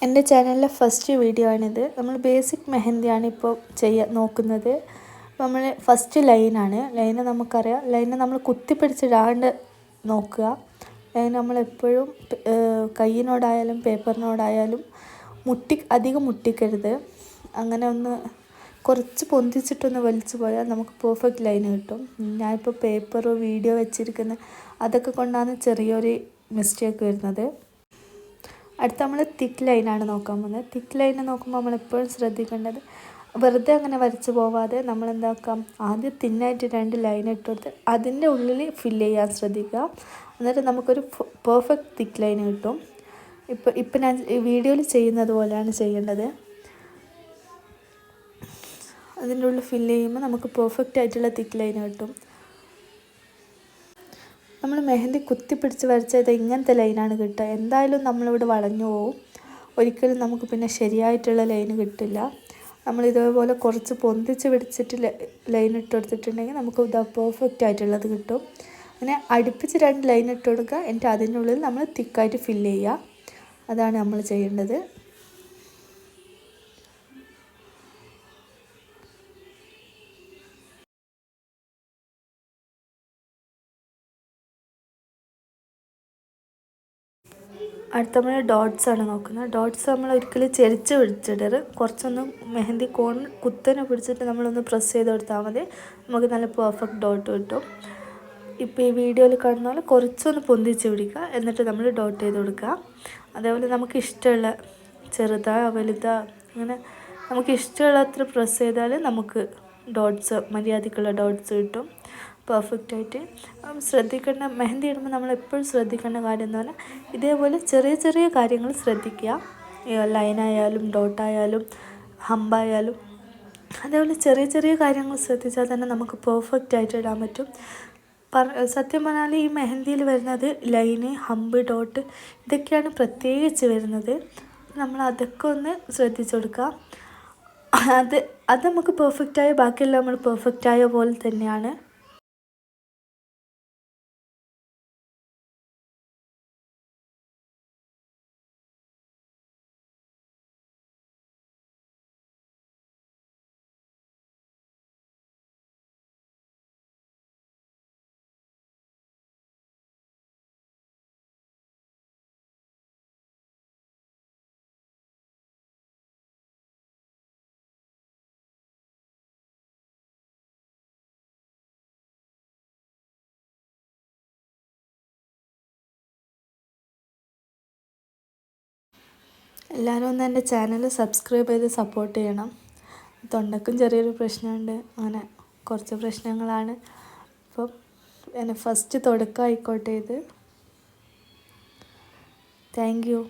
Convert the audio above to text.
എൻ്റെ ചാനലിലെ first video ആണിത്. നമ്മൾ ബേസിക് മെഹന്തിയാണ് ഇപ്പോൾ നോക്കുന്നത്. അപ്പോൾ നമ്മൾ ഫസ്റ്റ് ലൈനാണ്. ലൈന് നമുക്കറിയാം. ലൈന് നമ്മൾ കുത്തിപ്പിടിച്ചിടാണ്ട് നോക്കുക. ലൈൻ നമ്മളെപ്പോഴും കയ്യിനോടായാലും പേപ്പറിനോടായാലും അധികം മുട്ടിക്കരുത്. അങ്ങനെ ഒന്ന് കുറച്ച് പൊന്തിച്ചിട്ടൊന്ന് വലിച്ചു പോയാൽ നമുക്ക് പെർഫെക്റ്റ് ലൈൻ കിട്ടും. ഞാനിപ്പോൾ പേപ്പറോ വീഡിയോ വെച്ചിരിക്കുന്ന അതൊക്കെ കൊണ്ടാണ് ചെറിയൊരു മിസ്റ്റേക്ക് വരുന്നത്. അടുത്ത നമ്മൾ തിക്ക് ലൈനാണ് നോക്കാൻ പോകുന്നത്. തിക്ക് ലൈന് നോക്കുമ്പോൾ നമ്മളെപ്പോഴും ശ്രദ്ധിക്കേണ്ടത് വെറുതെ അങ്ങനെ വരച്ച് പോവാതെ നമ്മൾ എന്താക്കാം, ആദ്യം തിന്നായിട്ട് 2 ലൈൻ ഇട്ട് കൊടുത്ത് അതിൻ്റെ ഉള്ളിൽ ഫില്ല് ചെയ്യാൻ ശ്രദ്ധിക്കുക. എന്നിട്ട് നമുക്കൊരു പെർഫെക്റ്റ് തിക്ക് ലൈൻ കിട്ടും. ഇപ്പം ഞാൻ ഈ വീഡിയോയിൽ ചെയ്യുന്നത് പോലെയാണ് ചെയ്യേണ്ടത്. അതിൻ്റെ ഉള്ളിൽ ഫില്ല് ചെയ്യുമ്പോൾ നമുക്ക് പെർഫെക്റ്റ് ആയിട്ടുള്ള തിക്ക് ലൈൻ കിട്ടും. നമ്മൾ മെഹന്തി കുത്തിപ്പിടിച്ച് വരച്ചത് ഇങ്ങനത്തെ ലൈനാണ് കിട്ടുക. എന്തായാലും നമ്മളിവിടെ വളഞ്ഞു പോവും. ഒരിക്കലും നമുക്ക് പിന്നെ ശരിയായിട്ടുള്ള ലൈന് കിട്ടില്ല. നമ്മൾ ഇതേപോലെ കുറച്ച് പൊന്തിച്ച് പിടിച്ചിട്ട് ലൈൻ ഇട്ട് കൊടുത്തിട്ടുണ്ടെങ്കിൽ നമുക്ക് ഇതാ പെർഫെക്റ്റ് ആയിട്ടുള്ളത് കിട്ടും. അങ്ങനെ അടുപ്പിച്ച് 2 ലൈൻ ഇട്ട് കൊടുക്കുക. എന്നിട്ട് അതിൻ്റെ ഉള്ളിൽ നമ്മൾ തിക്കായിട്ട് ഫില്ല് ചെയ്യുക. അതാണ് നമ്മൾ ചെയ്യേണ്ടത്. അടുത്ത നമ്മൾ ഡോട്ട്സ് ആണ് നോക്കുന്നത്. ഡോട്ട്സ് നമ്മൾ ഒരിക്കലും ചെരിച്ച് പിടിച്ചിടരുത്. കുറച്ചൊന്ന് മെഹന്തി കുത്തനെ പിടിച്ചിട്ട് നമ്മളൊന്ന് പ്രസ് ചെയ്ത് കൊടുത്താൽ മതി. നമുക്ക് നല്ല പെർഫെക്റ്റ് ഡോട്ട് കിട്ടും. ഇപ്പോൾ ഈ വീഡിയോയിൽ കാണുന്ന പോലെ കുറച്ചൊന്ന് പൊന്തിച്ച് പിടിക്കുക. എന്നിട്ട് നമ്മൾ ഡോട്ട് ചെയ്ത് കൊടുക്കുക. അതേപോലെ നമുക്ക് ഇഷ്ടമുള്ള ചെറുതാ വലുതാ അങ്ങനെ നമുക്ക് ഇഷ്ടമുള്ള അത്ര പ്രസ് ചെയ്താൽ നമുക്ക് ഡോട്ട്സ് മര്യാദക്കുള്ള ഡോട്ട്സ് കിട്ടും പെർഫെക്റ്റായിട്ട്. ശ്രദ്ധിക്കേണ്ട മെഹന്തി ഇടുമ്പോൾ നമ്മളെപ്പോഴും ശ്രദ്ധിക്കേണ്ട കാര്യം എന്ന് പറഞ്ഞാൽ ഇതേപോലെ ചെറിയ ചെറിയ കാര്യങ്ങൾ ശ്രദ്ധിക്കുക. ലൈനായാലും ഡോട്ടായാലും ഹമ്പായാലും അതേപോലെ ചെറിയ ചെറിയ കാര്യങ്ങൾ ശ്രദ്ധിച്ചാൽ തന്നെ നമുക്ക് പെർഫെക്റ്റായിട്ട് ഇടാൻ പറ്റും. സത്യം പറഞ്ഞാൽ ഈ മെഹന്തിയിൽ വരുന്നത് ലൈന്, ഹമ്പ്, ഡോട്ട് ഇതൊക്കെയാണ് പ്രത്യേകിച്ച് വരുന്നത്. നമ്മൾ അതൊക്കെ ഒന്ന് ശ്രദ്ധിച്ചു കൊടുക്കുക. അത് നമുക്ക് പെർഫെക്റ്റായ ബാക്കിയെല്ലാം നമ്മൾ പെർഫെക്റ്റായ പോലെ തന്നെയാണ്. എല്ലാവരും ഒന്ന് എൻ്റെ ചാനൽ സബ്സ്ക്രൈബ് ചെയ്ത് സപ്പോർട്ട് ചെയ്യണം. തൊണ്ടക്കും ചെറിയൊരു പ്രശ്നമുണ്ട്. അങ്ങനെ കുറച്ച് പ്രശ്നങ്ങളാണ്. അപ്പം എന്നെ ഫസ്റ്റ് തുടക്കം ആയിക്കോട്ടെ ഇത്. Thank you.